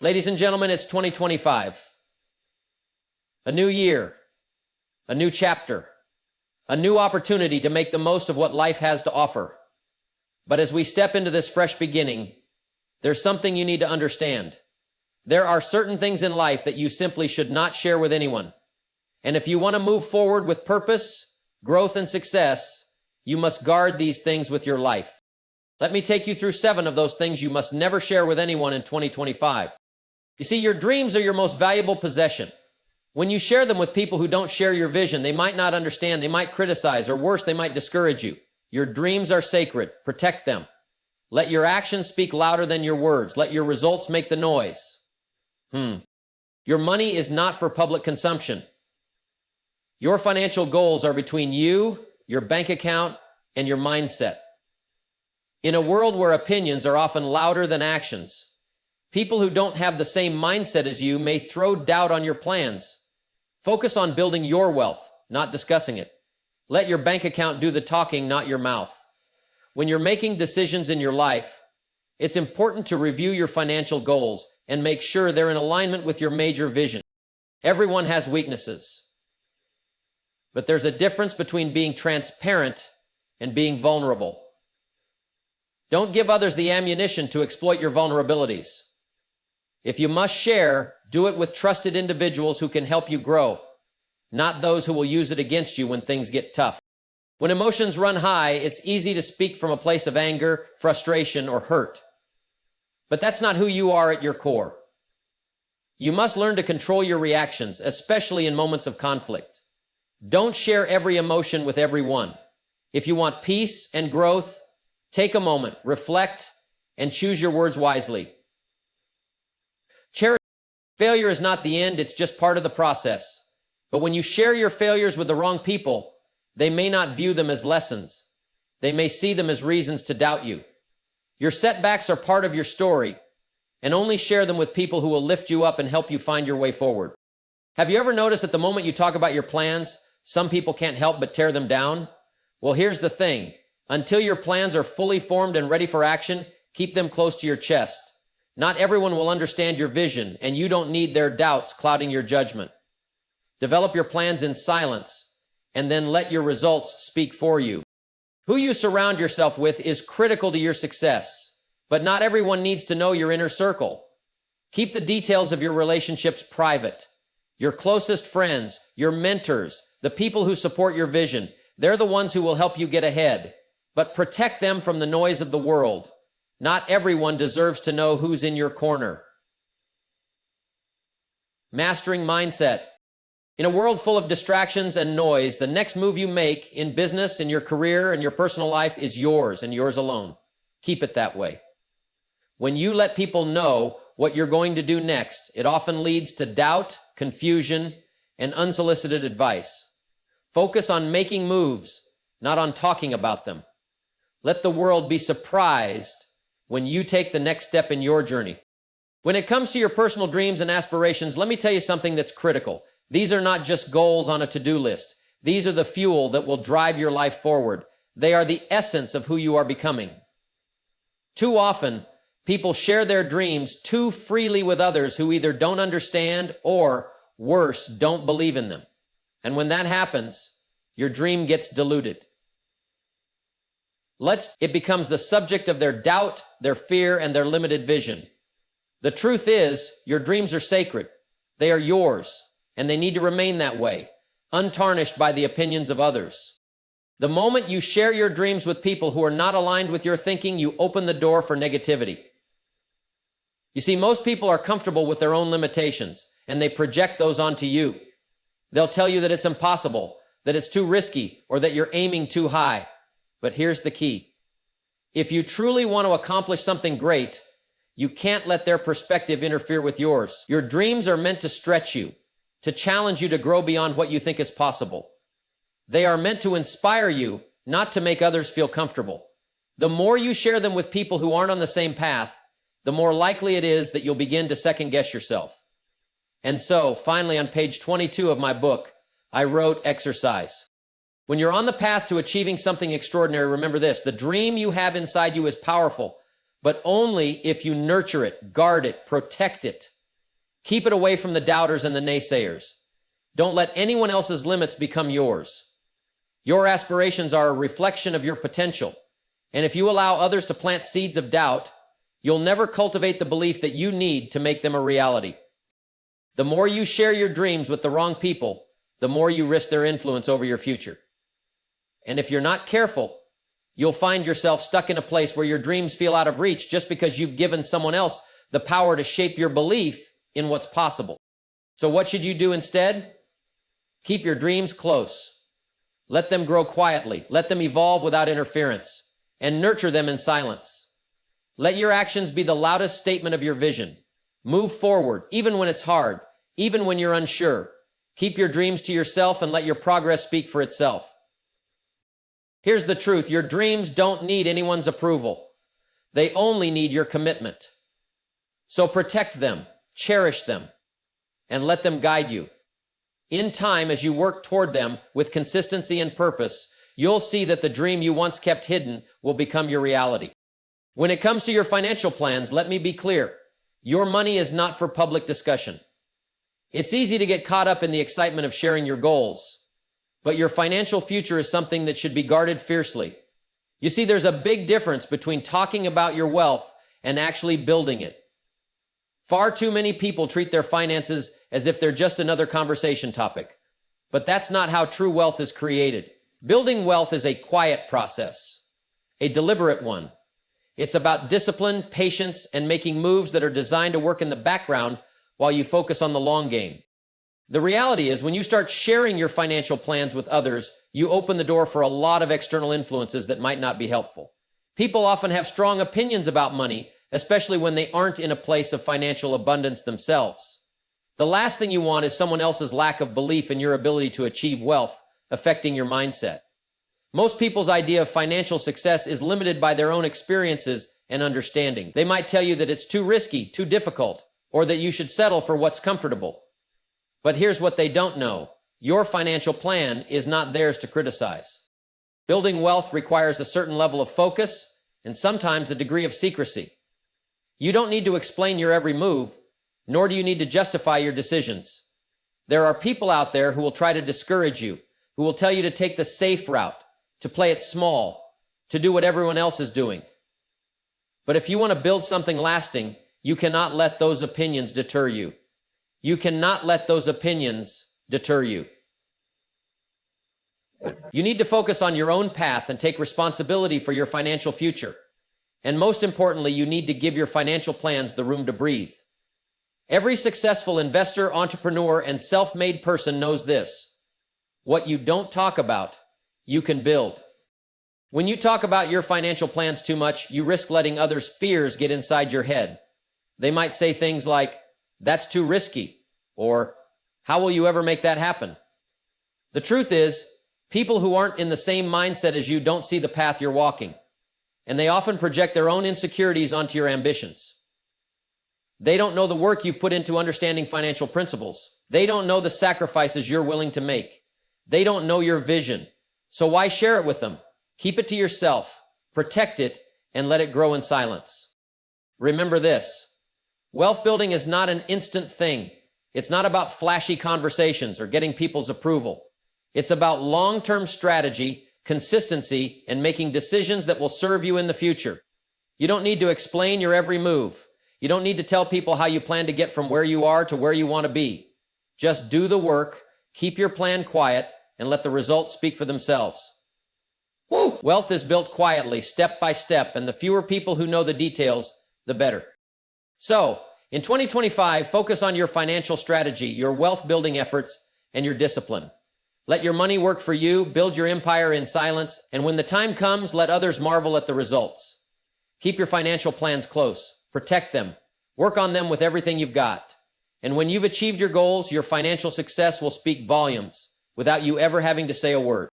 Ladies and gentlemen, it's 2025. A new year, a new chapter, a new opportunity to make the most of what life has to offer. But as we step into this fresh beginning, there's something you need to understand. There are certain things in life that you simply should not share with anyone. And if you want to move forward with purpose, growth, and success, you must guard these things with your life. Let me take you through 7 of those things you must never share with anyone in 2025. You see, your dreams are your most valuable possession. When you share them with people who don't share your vision, they might not understand, they might criticize, or worse, they might discourage you. Your dreams are sacred. Protect them. Let your actions speak louder than your words. Let your results make the noise. Your money is not for public consumption. Your financial goals are between you, your bank account, and your mindset. In a world where opinions are often louder than actions, people who don't have the same mindset as you may throw doubt on your plans. Focus on building your wealth, not discussing it. Let your bank account do the talking, not your mouth. When you're making decisions in your life, it's important to review your financial goals and make sure they're in alignment with your major vision. Everyone has weaknesses, but there's a difference between being transparent and being vulnerable. Don't give others the ammunition to exploit your vulnerabilities. If you must share, do it with trusted individuals who can help you grow, not those who will use it against you when things get tough. When emotions run high, it's easy to speak from a place of anger, frustration, or hurt. But that's not who you are at your core. You must learn to control your reactions, especially in moments of conflict. Don't share every emotion with everyone. If you want peace and growth, take a moment, reflect, and choose your words wisely. Failure is not the end, it's just part of the process. But when you share your failures with the wrong people, they may not view them as lessons. They may see them as reasons to doubt you. Your setbacks are part of your story, and only share them with people who will lift you up and help you find your way forward. Have you ever noticed that the moment you talk about your plans, some people can't help but tear them down? Well, here's the thing. Until your plans are fully formed and ready for action, keep them close to your chest. Not everyone will understand your vision, and you don't need their doubts clouding your judgment. Develop your plans in silence, and then let your results speak for you. Who you surround yourself with is critical to your success, but not everyone needs to know your inner circle. Keep the details of your relationships private. Your closest friends, your mentors, the people who support your vision, they're the ones who will help you get ahead. But protect them from the noise of the world. Not everyone deserves to know who's in your corner. Mastering mindset. In a world full of distractions and noise, the next move you make in business, in your career, and your personal life is yours and yours alone. Keep it that way. When you let people know what you're going to do next, it often leads to doubt, confusion, and unsolicited advice. Focus on making moves, not on talking about them. Let the world be surprised when you take the next step in your journey. When it comes to your personal dreams and aspirations, let me tell you something that's critical. These are not just goals on a to-do list. These are the fuel that will drive your life forward. They are the essence of who you are becoming. Too often, people share their dreams too freely with others who either don't understand or, worse, don't believe in them. And when that happens, your dream gets diluted. It becomes the subject of their doubt, their fear, and their limited vision. The truth is, your dreams are sacred. They are yours, and they need to remain that way, untarnished by the opinions of others. The moment you share your dreams with people who are not aligned with your thinking, you open the door for negativity. You see, most people are comfortable with their own limitations, and they project those onto you. They'll tell you that it's impossible, that it's too risky, or that you're aiming too high. But here's the key. If you truly want to accomplish something great, you can't let their perspective interfere with yours. Your dreams are meant to stretch you, to challenge you to grow beyond what you think is possible. They are meant to inspire you, not to make others feel comfortable. The more you share them with people who aren't on the same path, the more likely it is that you'll begin to second-guess yourself. And so, finally, on page 22 of my book, I wrote exercise. When you're on the path to achieving something extraordinary, remember this: the dream you have inside you is powerful, but only if you nurture it, guard it, protect it. Keep it away from the doubters and the naysayers. Don't let anyone else's limits become yours. Your aspirations are a reflection of your potential, and if you allow others to plant seeds of doubt, you'll never cultivate the belief that you need to make them a reality. The more you share your dreams with the wrong people, the more you risk their influence over your future. And if you're not careful, you'll find yourself stuck in a place where your dreams feel out of reach just because you've given someone else the power to shape your belief in what's possible. So what should you do instead? Keep your dreams close. Let them grow quietly. Let them evolve without interference, and nurture them in silence. Let your actions be the loudest statement of your vision. Move forward, even when it's hard, even when you're unsure. Keep your dreams to yourself and let your progress speak for itself. Here's the truth. Your dreams don't need anyone's approval. They only need your commitment. So protect them, cherish them, and let them guide you. In time, as you work toward them with consistency and purpose, you'll see that the dream you once kept hidden will become your reality. When it comes to your financial plans, let me be clear. Your money is not for public discussion. It's easy to get caught up in the excitement of sharing your goals, but your financial future is something that should be guarded fiercely. You see, there's a big difference between talking about your wealth and actually building it. Far too many people treat their finances as if they're just another conversation topic, but that's not how true wealth is created. Building wealth is a quiet process, a deliberate one. It's about discipline, patience, and making moves that are designed to work in the background while you focus on the long game. The reality is, when you start sharing your financial plans with others, you open the door for a lot of external influences that might not be helpful. People often have strong opinions about money, especially when they aren't in a place of financial abundance themselves. The last thing you want is someone else's lack of belief in your ability to achieve wealth affecting your mindset. Most people's idea of financial success is limited by their own experiences and understanding. They might tell you that it's too risky, too difficult, or that you should settle for what's comfortable. But here's what they don't know. Your financial plan is not theirs to criticize. Building wealth requires a certain level of focus and sometimes a degree of secrecy. You don't need to explain your every move, nor do you need to justify your decisions. There are people out there who will try to discourage you, who will tell you to take the safe route, to play it small, to do what everyone else is doing. But if you want to build something lasting, you cannot let those opinions deter you. You cannot let those opinions deter you. You need to focus on your own path and take responsibility for your financial future. And most importantly, you need to give your financial plans the room to breathe. Every successful investor, entrepreneur, and self-made person knows this. What you don't talk about, you can build. When you talk about your financial plans too much, you risk letting others' fears get inside your head. They might say things like, "That's too risky," or "How will you ever make that happen?" The truth is, people who aren't in the same mindset as you don't see the path you're walking, and they often project their own insecurities onto your ambitions. They don't know the work you've put into understanding financial principles. They don't know the sacrifices you're willing to make. They don't know your vision. So why share it with them? Keep it to yourself, protect it, and let it grow in silence. Remember this. Wealth building is not an instant thing. It's not about flashy conversations or getting people's approval. It's about long-term strategy, consistency, and making decisions that will serve you in the future. You don't need to explain your every move. You don't need to tell people how you plan to get from where you are to where you want to be. Just do the work, keep your plan quiet, and let the results speak for themselves. Woo! Wealth is built quietly, step by step, and the fewer people who know the details, the better. So, in 2025, focus on your financial strategy, your wealth building efforts, and your discipline. Let your money work for you, build your empire in silence, and when the time comes, let others marvel at the results. Keep your financial plans close, protect them, work on them with everything you've got. And when you've achieved your goals, your financial success will speak volumes without you ever having to say a word.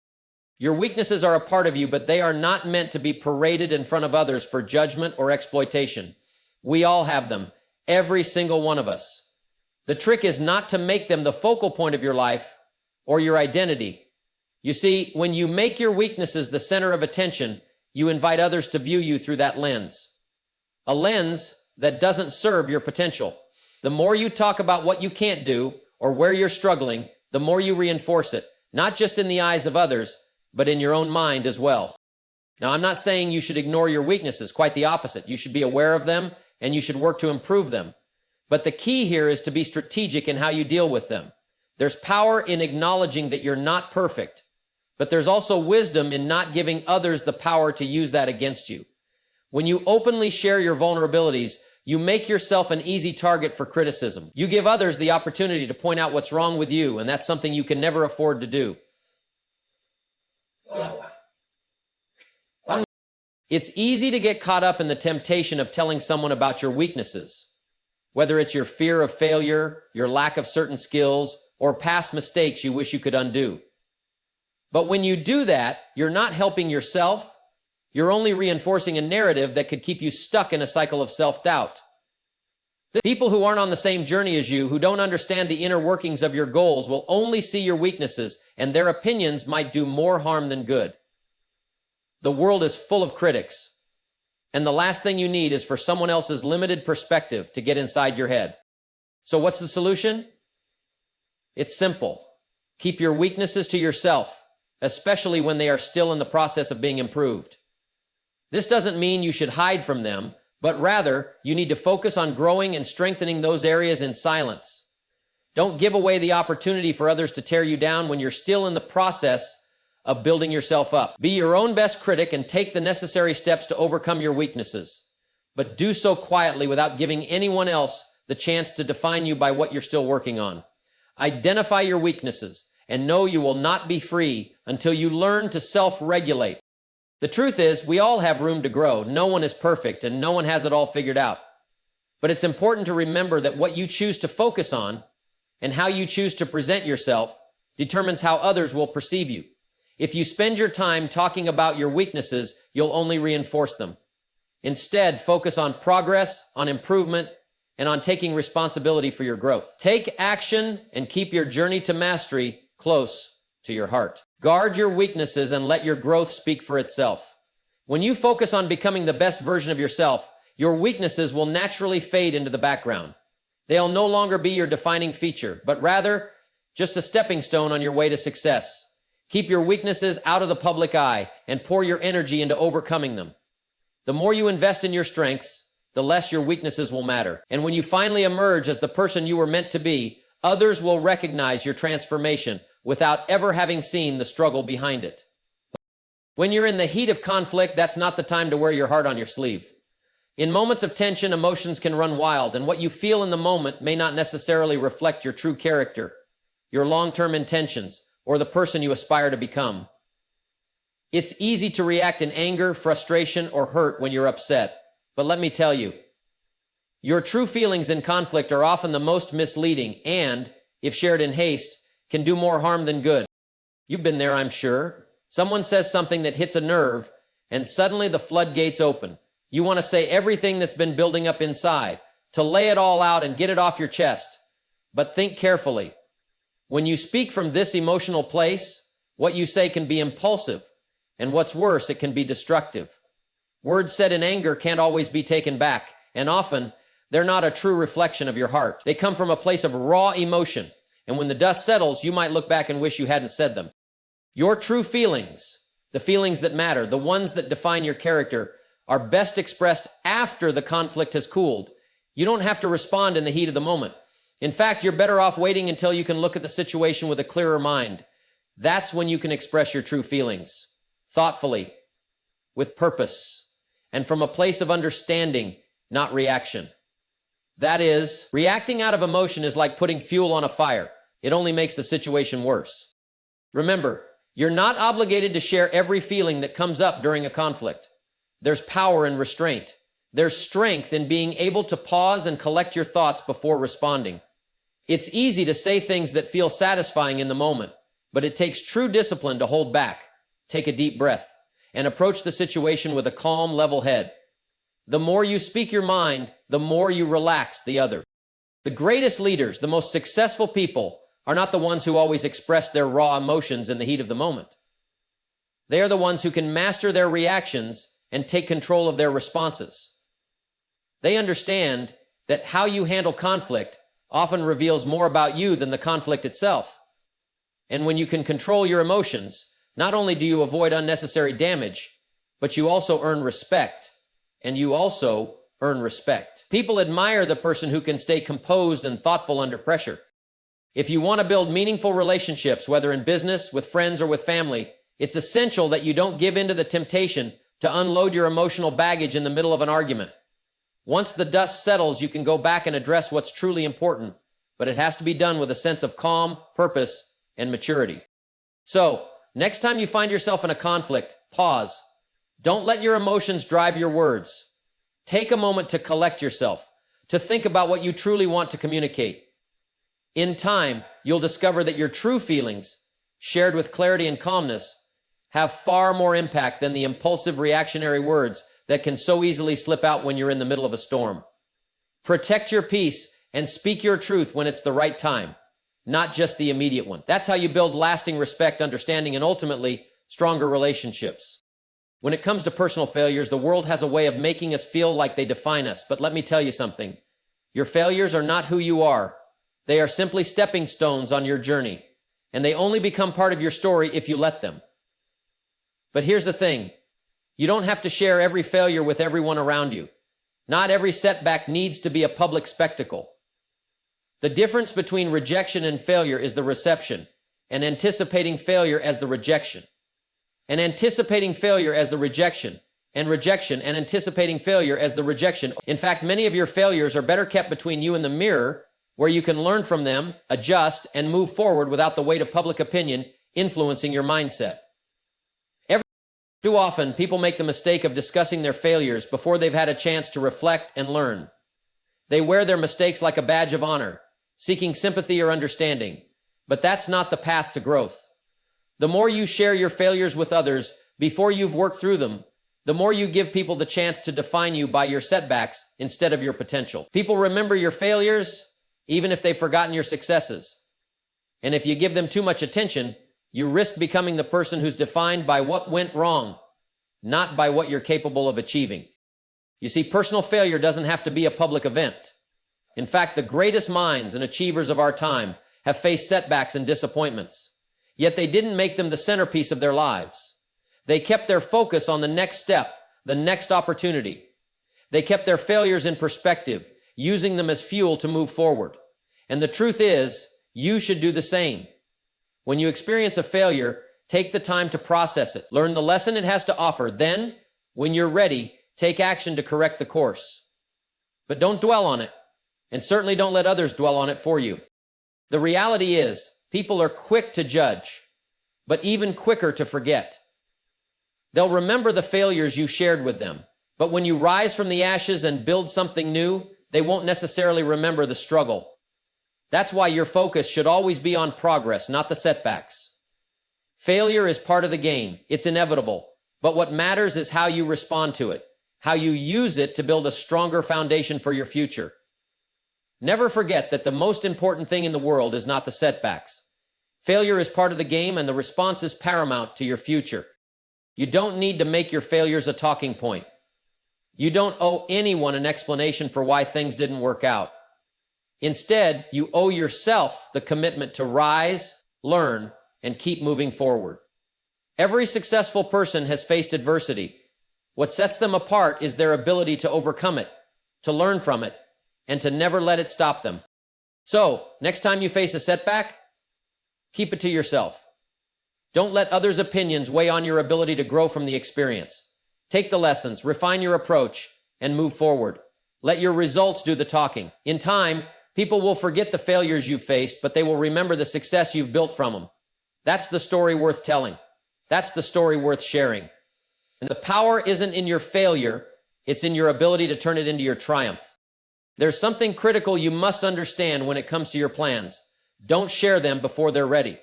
Your weaknesses are a part of you, but they are not meant to be paraded in front of others for judgment or exploitation. We all have them, every single one of us. The trick is not to make them the focal point of your life or your identity. You see, when you make your weaknesses the center of attention, you invite others to view you through that lens. a lens that doesn't serve your potential. The more you talk about what you can't do or where you're struggling, the more you reinforce it, not just in the eyes of others, but in your own mind as well. Now, I'm not saying you should ignore your weaknesses, quite the opposite. You should be aware of them and you should work to improve them. But the key here is to be strategic in how you deal with them. There's power in acknowledging that you're not perfect, but there's also wisdom in not giving others the power to use that against you. When you openly share your vulnerabilities, you make yourself an easy target for criticism. You give others the opportunity to point out what's wrong with you, and that's something you can never afford to do. It's easy to get caught up in the temptation of telling someone about your weaknesses, whether it's your fear of failure, your lack of certain skills, or past mistakes you wish you could undo. But when you do that, you're not helping yourself. You're only reinforcing a narrative that could keep you stuck in a cycle of self-doubt. The people who aren't on the same journey as you, who don't understand the inner workings of your goals, will only see your weaknesses, and their opinions might do more harm than good. The world is full of critics, and the last thing you need is for someone else's limited perspective to get inside your head. So what's the solution? It's simple. Keep your weaknesses to yourself, especially when they are still in the process of being improved. This doesn't mean you should hide from them, but rather you need to focus on growing and strengthening those areas in silence. Don't give away the opportunity for others to tear you down when you're still in the process of building yourself up. Be your own best critic and take the necessary steps to overcome your weaknesses, but do so quietly without giving anyone else the chance to define you by what you're still working on. Identify your weaknesses and know you will not be free until you learn to self-regulate. The truth is, we all have room to grow. No one is perfect and no one has it all figured out. But it's important to remember that what you choose to focus on and how you choose to present yourself determines how others will perceive you. If you spend your time talking about your weaknesses, you'll only reinforce them. Instead, focus on progress, on improvement, and on taking responsibility for your growth. Take action and keep your journey to mastery close to your heart. Guard your weaknesses and let your growth speak for itself. When you focus on becoming the best version of yourself, your weaknesses will naturally fade into the background. They'll no longer be your defining feature, but rather just a stepping stone on your way to success. Keep your weaknesses out of the public eye and pour your energy into overcoming them. The more you invest in your strengths, the less your weaknesses will matter. And when you finally emerge as the person you were meant to be, others will recognize your transformation without ever having seen the struggle behind it. When you're in the heat of conflict, that's not the time to wear your heart on your sleeve. In moments of tension, emotions can run wild, and what you feel in the moment may not necessarily reflect your true character, your long-term intentions, or the person you aspire to become. It's easy to react in anger, frustration, or hurt when you're upset. But let me tell you, your true feelings in conflict are often the most misleading and, if shared in haste, can do more harm than good. You've been there, I'm sure. Someone says something that hits a nerve, and suddenly the floodgates open. You want to say everything that's been building up inside, to lay it all out and get it off your chest. But think carefully. When you speak from this emotional place, what you say can be impulsive, and what's worse, it can be destructive. Words said in anger can't always be taken back, and often, they're not a true reflection of your heart. They come from a place of raw emotion, and when the dust settles, you might look back and wish you hadn't said them. Your true feelings, the feelings that matter, the ones that define your character, are best expressed after the conflict has cooled. You don't have to respond in the heat of the moment. In fact, you're better off waiting until you can look at the situation with a clearer mind. That's when you can express your true feelings, thoughtfully, with purpose, and from a place of understanding, not reaction. That is, reacting out of emotion is like putting fuel on a fire. It only makes the situation worse. Remember, you're not obligated to share every feeling that comes up during a conflict. There's power in restraint. There's strength in being able to pause and collect your thoughts before responding. It's easy to say things that feel satisfying in the moment, but it takes true discipline to hold back, take a deep breath, and approach the situation with a calm, level head. The more you speak your mind, the more you relax the other. The greatest leaders, the most successful people, are not the ones who always express their raw emotions in the heat of the moment. They are the ones who can master their reactions and take control of their responses. They understand that how you handle conflict often reveals more about you than the conflict itself. And when you can control your emotions, not only do you avoid unnecessary damage, but you also earn respect. And you also earn respect. People admire the person who can stay composed and thoughtful under pressure. If you want to build meaningful relationships, whether in business, with friends, or with family, it's essential that you don't give in to the temptation to unload your emotional baggage in the middle of an argument. Once the dust settles, you can go back and address what's truly important, but it has to be done with a sense of calm, purpose, and maturity. So, next time you find yourself in a conflict, pause. Don't let your emotions drive your words. Take a moment to collect yourself, to think about what you truly want to communicate. In time, you'll discover that your true feelings, shared with clarity and calmness, have far more impact than the impulsive reactionary words that can so easily slip out when you're in the middle of a storm. Protect your peace and speak your truth when it's the right time, not just the immediate one. That's how you build lasting respect, understanding, and ultimately, stronger relationships. When it comes to personal failures, the world has a way of making us feel like they define us. But let me tell you something. Your failures are not who you are. They are simply stepping stones on your journey, and they only become part of your story if you let them. But here's the thing. You don't have to share every failure with everyone around you. Not every setback needs to be a public spectacle. The difference between rejection and failure is the reception, and anticipating failure as the rejection. And anticipating failure as the rejection, and rejection and anticipating failure as the rejection. In fact, many of your failures are better kept between you and the mirror, where you can learn from them, adjust, and move forward without the weight of public opinion influencing your mindset. Too often, people make the mistake of discussing their failures before they've had a chance to reflect and learn. They wear their mistakes like a badge of honor, seeking sympathy or understanding. But that's not the path to growth. The more you share your failures with others before you've worked through them, the more you give people the chance to define you by your setbacks instead of your potential. People remember your failures, even if they've forgotten your successes. And if you give them too much attention, you risk becoming the person who's defined by what went wrong, not by what you're capable of achieving. You see, personal failure doesn't have to be a public event. In fact, the greatest minds and achievers of our time have faced setbacks and disappointments. Yet they didn't make them the centerpiece of their lives. They kept their focus on the next step, the next opportunity. They kept their failures in perspective, using them as fuel to move forward. And the truth is, you should do the same. When you experience a failure, take the time to process it. Learn the lesson it has to offer. Then, when you're ready, take action to correct the course. But don't dwell on it, and certainly don't let others dwell on it for you. The reality is, people are quick to judge, but even quicker to forget. They'll remember the failures you shared with them, but when you rise from the ashes and build something new, they won't necessarily remember the struggle. That's why your focus should always be on progress, not the setbacks. Failure is part of the game. It's inevitable. But what matters is how you respond to it, how you use it to build a stronger foundation for your future. Never forget that the most important thing in the world is not the setbacks. Failure is part of the game, and the response is paramount to your future. You don't need to make your failures a talking point. You don't owe anyone an explanation for why things didn't work out. Instead, you owe yourself the commitment to rise, learn, and keep moving forward. Every successful person has faced adversity. What sets them apart is their ability to overcome it, to learn from it, and to never let it stop them. So, next time you face a setback, keep it to yourself. Don't let others' opinions weigh on your ability to grow from the experience. Take the lessons, refine your approach, and move forward. Let your results do the talking. In time, people will forget the failures you've faced, but they will remember the success you've built from them. That's the story worth telling. That's the story worth sharing. And the power isn't in your failure, it's in your ability to turn it into your triumph. There's something critical you must understand when it comes to your plans. Don't share them before they're ready.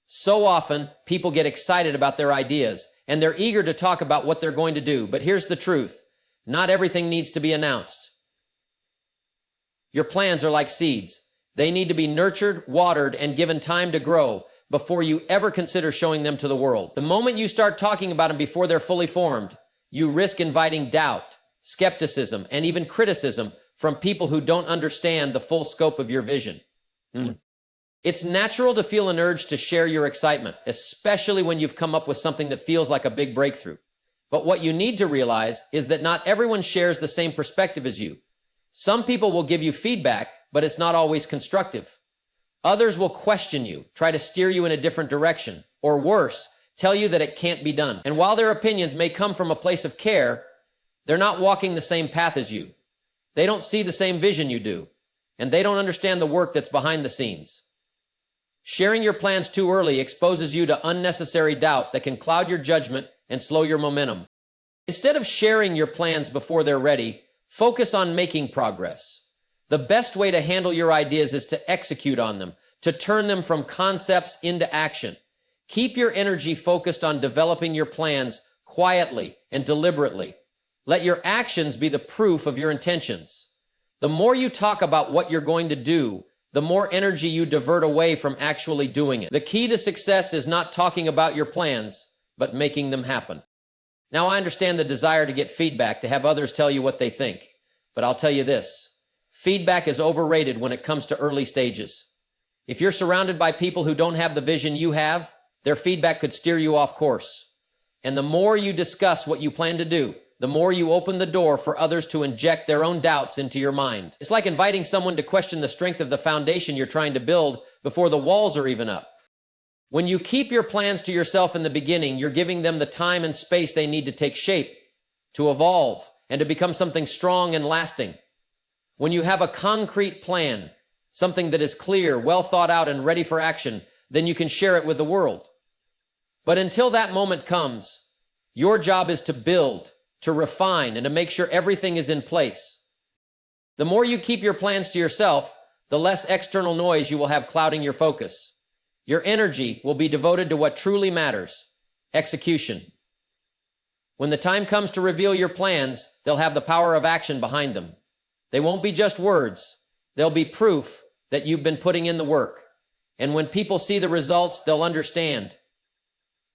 So often, people get excited about their ideas, and they're eager to talk about what they're going to do. But here's the truth. Not everything needs to be announced. Your plans are like seeds. They need to be nurtured, watered, and given time to grow before you ever consider showing them to the world. The moment you start talking about them before they're fully formed, you risk inviting doubt, skepticism, and even criticism from people who don't understand the full scope of your vision. It's natural to feel an urge to share your excitement, especially when you've come up with something that feels like a big breakthrough. But what you need to realize is that not everyone shares the same perspective as you. Some people will give you feedback, but it's not always constructive. Others will question you, try to steer you in a different direction, or worse, tell you that it can't be done. And while their opinions may come from a place of care, they're not walking the same path as you. They don't see the same vision you do, and they don't understand the work that's behind the scenes. Sharing your plans too early exposes you to unnecessary doubt that can cloud your judgment and slow your momentum. Instead of sharing your plans before they're ready, focus on making progress. The best way to handle your ideas is to execute on them, to turn them from concepts into action. Keep your energy focused on developing your plans quietly and deliberately. Let your actions be the proof of your intentions. The more you talk about what you're going to do, the more energy you divert away from actually doing it. The key to success is not talking about your plans, but making them happen. Now, I understand the desire to get feedback, to have others tell you what they think, but I'll tell you this. Feedback is overrated when it comes to early stages. If you're surrounded by people who don't have the vision you have, their feedback could steer you off course. And the more you discuss what you plan to do, the more you open the door for others to inject their own doubts into your mind. It's like inviting someone to question the strength of the foundation you're trying to build before the walls are even up. When you keep your plans to yourself in the beginning, you're giving them the time and space they need to take shape, to evolve, and to become something strong and lasting. When you have a concrete plan, something that is clear, well thought out, and ready for action, then you can share it with the world. But until that moment comes, your job is to build, to refine, and to make sure everything is in place. The more you keep your plans to yourself, the less external noise you will have clouding your focus. Your energy will be devoted to what truly matters: execution. When the time comes to reveal your plans, they'll have the power of action behind them. They won't be just words. They'll be proof that you've been putting in the work. And when people see the results, they'll understand.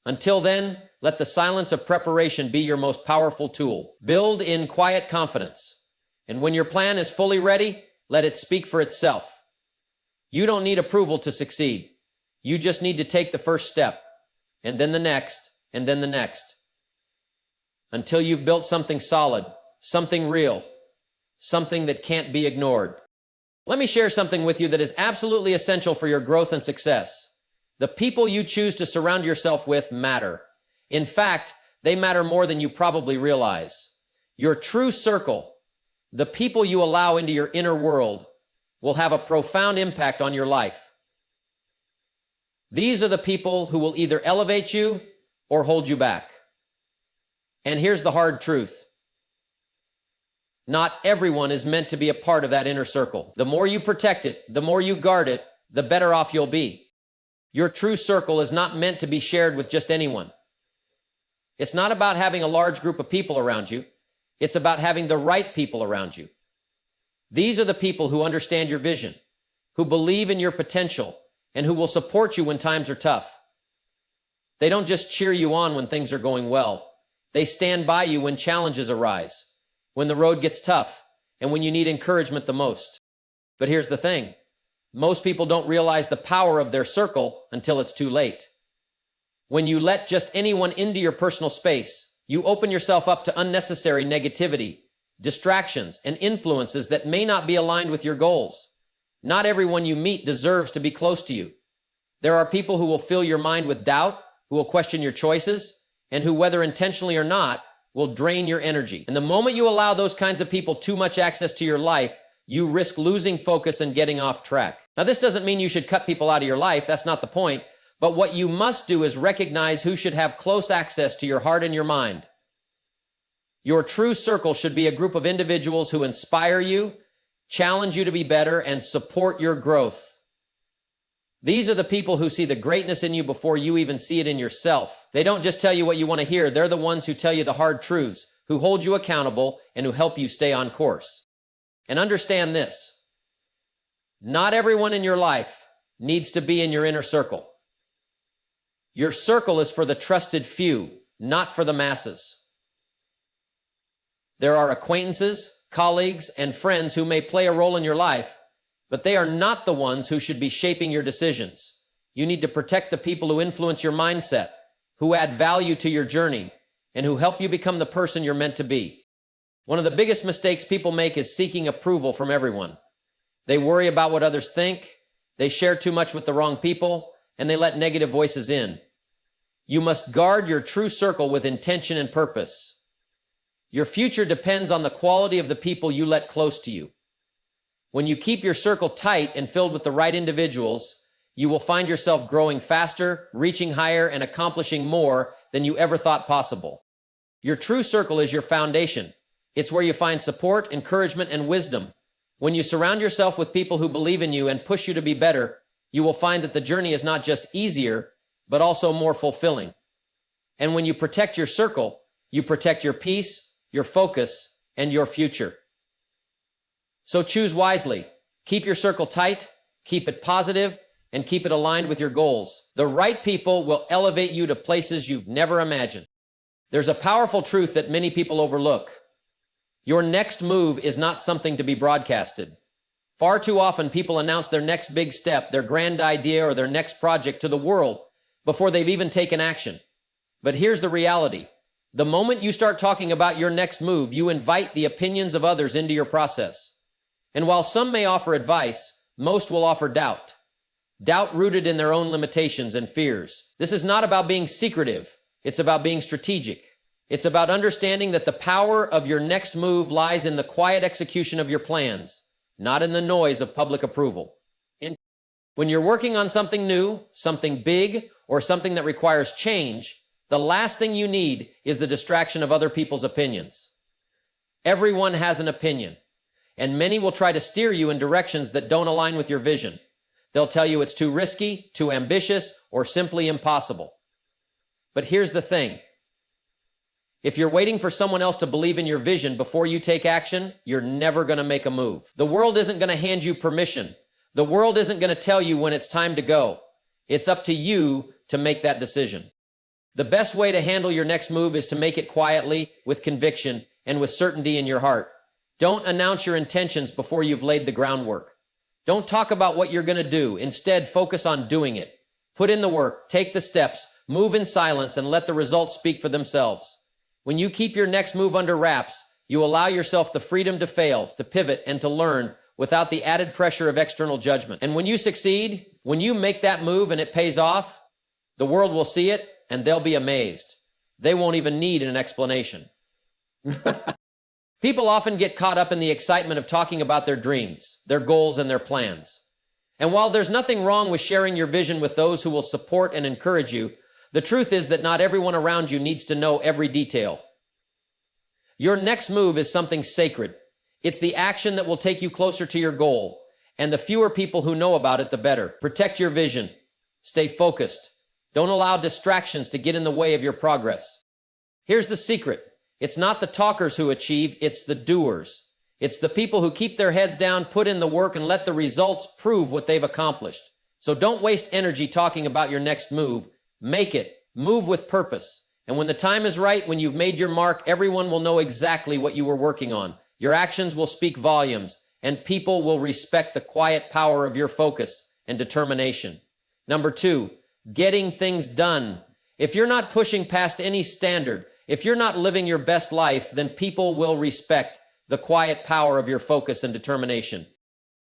Until then, let the silence of preparation be your most powerful tool. Build in quiet confidence. And when your plan is fully ready, let it speak for itself. You don't need approval to succeed. You just need to take the first step, and then the next, and then the next. Until you've built something solid, something real, something that can't be ignored. Let me share something with you that is absolutely essential for your growth and success. The people you choose to surround yourself with matter. In fact, they matter more than you probably realize. Your true circle, the people you allow into your inner world, will have a profound impact on your life. These are the people who will either elevate you or hold you back. And here's the hard truth. Not everyone is meant to be a part of that inner circle. The more you protect it, the more you guard it, the better off you'll be. Your true circle is not meant to be shared with just anyone. It's not about having a large group of people around you. It's about having the right people around you. These are the people who understand your vision, who believe in your potential, and who will support you when times are tough. They don't just cheer you on when things are going well. They stand by you when challenges arise, when the road gets tough, and when you need encouragement the most. But here's the thing. Most people don't realize the power of their circle until it's too late. When you let just anyone into your personal space, you open yourself up to unnecessary negativity, distractions, and influences that may not be aligned with your goals. Not everyone you meet deserves to be close to you. There are people who will fill your mind with doubt, who will question your choices, and who, whether intentionally or not, will drain your energy. And the moment you allow those kinds of people too much access to your life, you risk losing focus and getting off track. Now, this doesn't mean you should cut people out of your life. That's not the point. But what you must do is recognize who should have close access to your heart and your mind. Your true circle should be a group of individuals who inspire you, challenge you to be better, and support your growth. These are the people who see the greatness in you before you even see it in yourself. They don't just tell you what you want to hear. They're the ones who tell you the hard truths, who hold you accountable, and who help you stay on course. And understand this. Not everyone in your life needs to be in your inner circle. Your circle is for the trusted few, not for the masses. There are acquaintances, colleagues, and friends who may play a role in your life, but they are not the ones who should be shaping your decisions. You need to protect the people who influence your mindset, who add value to your journey, and who help you become the person you're meant to be. One of the biggest mistakes people make is seeking approval from everyone. They worry about what others think, they share too much with the wrong people, and they let negative voices in. You must guard your true circle with intention and purpose. Your future depends on the quality of the people you let close to you. When you keep your circle tight and filled with the right individuals, you will find yourself growing faster, reaching higher, and accomplishing more than you ever thought possible. Your true circle is your foundation. It's where you find support, encouragement, and wisdom. When you surround yourself with people who believe in you and push you to be better, you will find that the journey is not just easier, but also more fulfilling. And when you protect your circle, you protect your peace, your focus, and your future. So choose wisely. Keep your circle tight, keep it positive, and keep it aligned with your goals. The right people will elevate you to places you've never imagined. There's a powerful truth that many people overlook. Your next move is not something to be broadcasted. Far too often, people announce their next big step, their grand idea, or their next project to the world before they've even taken action. But here's the reality. The moment you start talking about your next move, you invite the opinions of others into your process. And while some may offer advice, most will offer doubt. Doubt rooted in their own limitations and fears. This is not about being secretive. It's about being strategic. It's about understanding that the power of your next move lies in the quiet execution of your plans, not in the noise of public approval. When you're working on something new, something big, or something that requires change, the last thing you need is the distraction of other people's opinions. Everyone has an opinion, and many will try to steer you in directions that don't align with your vision. They'll tell you it's too risky, too ambitious, or simply impossible. But here's the thing. If you're waiting for someone else to believe in your vision before you take action, you're never going to make a move. The world isn't going to hand you permission. The world isn't going to tell you when it's time to go. It's up to you to make that decision. The best way to handle your next move is to make it quietly, with conviction, and with certainty in your heart. Don't announce your intentions before you've laid the groundwork. Don't talk about what you're going to do. Instead, focus on doing it. Put in the work, take the steps, move in silence, and let the results speak for themselves. When you keep your next move under wraps, you allow yourself the freedom to fail, to pivot, and to learn without the added pressure of external judgment. And when you succeed, when you make that move and it pays off, the world will see it and they'll be amazed. They won't even need an explanation. People often get caught up in the excitement of talking about their dreams, their goals, and their plans. And while there's nothing wrong with sharing your vision with those who will support and encourage you, the truth is that not everyone around you needs to know every detail. Your next move is something sacred. It's the action that will take you closer to your goal, and the fewer people who know about it, the better. Protect your vision. Stay focused. Don't allow distractions to get in the way of your progress. Here's the secret. It's not the talkers who achieve, it's the doers. It's the people who keep their heads down, put in the work, and let the results prove what they've accomplished. So don't waste energy talking about your next move. Make it. Move with purpose. And when the time is right, when you've made your mark, everyone will know exactly what you were working on. Your actions will speak volumes, and people will respect the quiet power of your focus and determination. Number 2, getting things done. If you're not pushing past any standard, if you're not living your best life, then people will respect the quiet power of your focus and determination.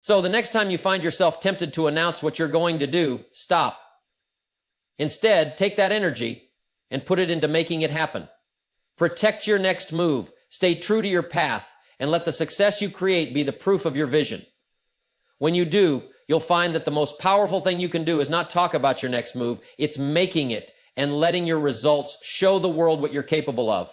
So the next time you find yourself tempted to announce what you're going to do, stop. Instead, take that energy and put it into making it happen. Protect your next move, stay true to your path, and let the success you create be the proof of your vision. When you do, you'll find that the most powerful thing you can do is not talk about your next move, it's making it and letting your results show the world what you're capable of.